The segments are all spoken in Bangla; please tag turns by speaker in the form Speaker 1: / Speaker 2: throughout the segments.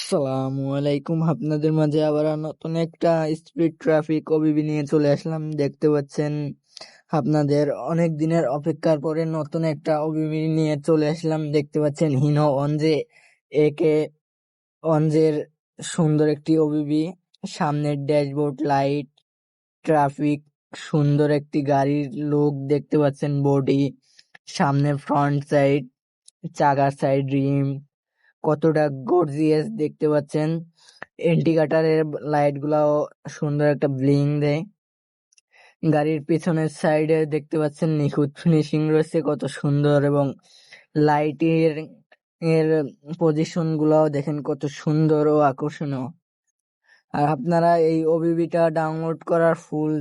Speaker 1: আসসালামু আলাইকুম। আপনাদের মাঝে আবার নতুন একটা স্পিড ট্রাফিক ওবিবি নিয়ে চলে আসলাম। দেখতে পাচ্ছেন আপনাদের অনেক দিনের অপেক্ষার পরে নতুন একটা ওবিবি নিয়ে চলে আসলাম। দেখতে পাচ্ছেন হিনো অনজে একে অনজের সুন্দর একটি ওবিবি। সামনের ড্যাশবোর্ড লাইট, ট্রাফিক, সুন্দর একটি গাড়ির লুক দেখতে পাচ্ছেন, বডি, সামনে ফ্রন্ট সাইড, চাকার সাইড রিম, কতটা গর্জিয়াস দেখতে পাচ্ছেন। ইন্ডিকেটরের লাইট গুলাও সুন্দর একটা ব্লিং দেয়। গাড়ির পিছনের সাইডে দেখতে পাচ্ছেন নিখুঁত ফিনিশিং রয়েছে, কত সুন্দর, এবং লাইটের এর পজিশন গুলাও দেখেন কত সুন্দর ও আকর্ষণীয়। আর আপনারা এই ওবিবিটা ডাউনলোড করার ফুল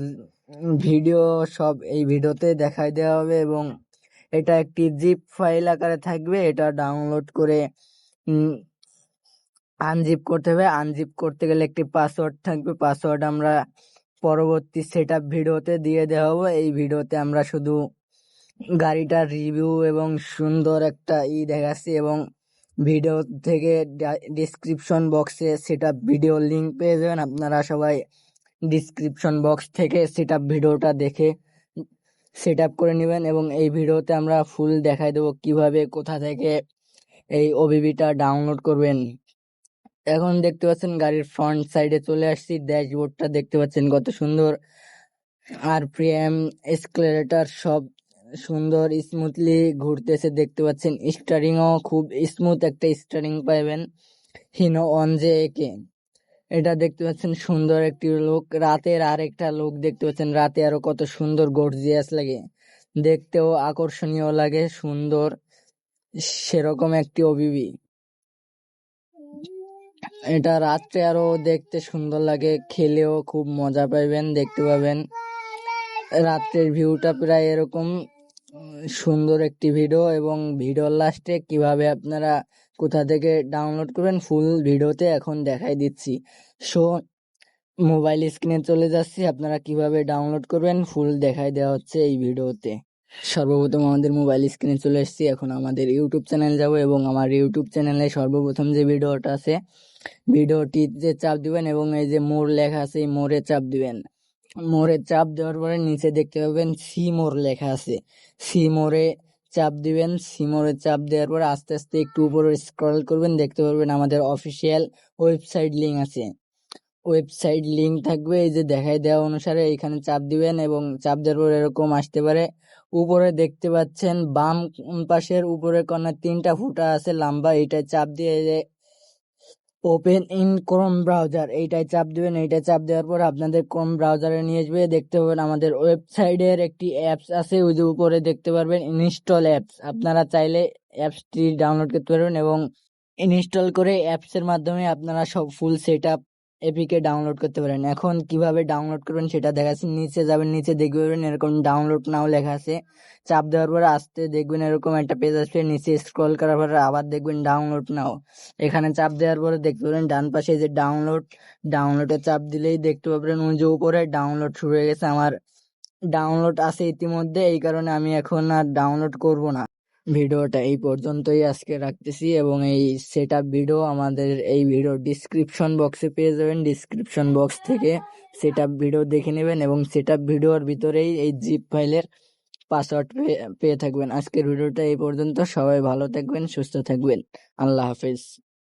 Speaker 1: ভিডিও সব এই ভিডিওতে দেখাই দেওয়া হবে, এবং এটা একটি জিপ ফাইল আকারে থাকবে। এটা ডাউনলোড করে আনজিপ করতে হবে। আনজিপ করতে গেলে একটি পাসওয়ার্ড থাকবে। পাসওয়ার্ড আমরা পরবর্তী সেটআপ ভিডিওতে দিয়ে দেওয়া হবে। এই ভিডিওতে আমরা শুধু গাড়িটার রিভিউ এবং সুন্দর একটা দেখাচ্ছি, এবং ভিডিও থেকে ডিসক্রিপশন বক্সে সেটআপ ভিডিও লিংক পেয়ে যাবেন। আপনারা সবাই ডিসক্রিপশন বক্স থেকে সেটআপ ভিডিওটা দেখে সেটআপ করে নেবেন, এবং এই ভিডিওতে আমরা ফুল দেখাই দেবো কিভাবে কোথা থেকে এই ওবিবিটা ডাউনলোড করবেন। এখন দেখতে পাচ্ছেন গাড়ির ফ্রন্ট সাইডে চলে আসছি। ড্যাশবোর্ডটা দেখতে পাচ্ছেন কত সুন্দর, আরপিএম, এক্সেলারেটর সব সুন্দর স্মুথলি ঘুরতেছে দেখতে পাচ্ছেন। স্টারিংও খুব স্মুথ একটা স্টারিং পাবেন হিনো অনজে একে। এটা দেখতে পাচ্ছেন সুন্দর একটি লুক। রাতের আরেকটা লুক দেখতে পাচ্ছেন, রাতে আরো কত সুন্দর গর্জিয়াস লাগে, দেখতেও আকর্ষণীয় লাগে, সুন্দর সেরকম একটি ওবিবি। এটা রাত্রে আরো দেখতে সুন্দর লাগে, খেলেও খুব মজা পাইবেন, দেখতে পাবেন। রাত্রের ভিউটা প্রায় এরকম সুন্দর একটি ভিডিও, এবং ভিডিওর লাস্টে কিভাবে আপনারা কোথা থেকে ডাউনলোড করবেন ফুল ভিডিওতে এখন দেখাই দিচ্ছি। সো মোবাইল স্ক্রিনে চলে যাচ্ছি, আপনারা কিভাবে ডাউনলোড করবেন ফুল দেখাই দেওয়া হচ্ছে এই ভিডিওতে। সর্বপ্রথম আমাদের মোবাইল স্ক্রিনে চলে এসেছি। এখন আমাদের ইউটিউব চ্যানেল যাব, এবং আমার ইউটিউব চ্যানেলে সর্বপ্রথম যে ভিডিওটা আছে ভিডিওটিতে চাপ দিবেন, এবং এই যে মোর লেখা আছে এই মোরে চাপ দিবেন। মোরে চাপ দেওয়ার পরে নিচে দেখতে পাবেন সি মোর লেখা আছে, সি মোরে চাপ দিবেন। সি মোরে চাপ দেওয়ার পরে আস্তে আস্তে একটু উপরে স্ক্রল করবেন, দেখতে পারবেন আমাদের অফিসিয়াল ওয়েবসাইট লিঙ্ক আছে। ওয়েবসাইট লিঙ্ক থাকবে এই যে দেখাই দেওয়া অনুসারে, এখানে চাপ দিবেন, এবং চাপ দেওয়ার পর এরকম আসতে পারে। উপরে দেখতে পাচ্ছেন বাম পাশের উপরের কর্নার 3টা ফুটা আছে লম্বা, এইটায় চাপ দিয়ে ওপেন ইন ক্রোম ব্রাউজার এইটাই চাপ দিবেন। এইটাই চাপ দেওয়ার পর আপনাদের ক্রোম ব্রাউজারে নিয়ে আসবে। দেখতে পাবেন আমাদের ওয়েবসাইটের একটি অ্যাপস আছে, ওই যে উপরে দেখতে পারবেন ইনস্টল অ্যাপস। আপনারা চাইলে অ্যাপসটি ডাউনলোড করতে পারবেন, এবং ইনস্টল করে অ্যাপসের মাধ্যমে আপনারা সব ফুল সেটআপ এপিকে ডাউনলোড করতে পারেন। এখন কিভাবে ডাউনলোড করবেন সেটা দেখাচ্ছি। নিচে যাবেন, নিচে দেখবেন এরকম ডাউনলোড নাও লেখা আছে। চাপ দেওয়ার পরে আসতে দেখবেন এরকম একটা পেজ আসবে, নিচে স্ক্রল করার পরে আবার দেখবেন ডাউনলোড নাও। এখানে চাপ দেওয়ার পরে দেখতে পাবেন ডান পাশে যে ডাউনলোডে চাপ দিলেই দেখতে পাবেন ওই যে উপরে ডাউনলোড শুরু হয়ে গেছে। আমার ডাউনলোড আছে ইতিমধ্যে, এই কারণে আমি এখন আর ডাউনলোড করব না। ভিডিওটা এই পর্যন্তই আজকে রাখতেছি, এবং এই সেটআপ ভিডিও আমাদের এই ভিডিও ডিসক্রিপশন বক্সে পেয়ে যাবেন। ডিসক্রিপশন বক্স থেকে সেটআপ ভিডিও দেখে নেবেন, এবং সেটআপ ভিডিওর ভিতরেই এই জিপ ফাইলের পাসওয়ার্ড পেয়ে থাকবেন। আজকের ভিডিওটা এই পর্যন্ত। সবাই ভালো থাকবেন, সুস্থ থাকবেন। আল্লাহ হাফেজ।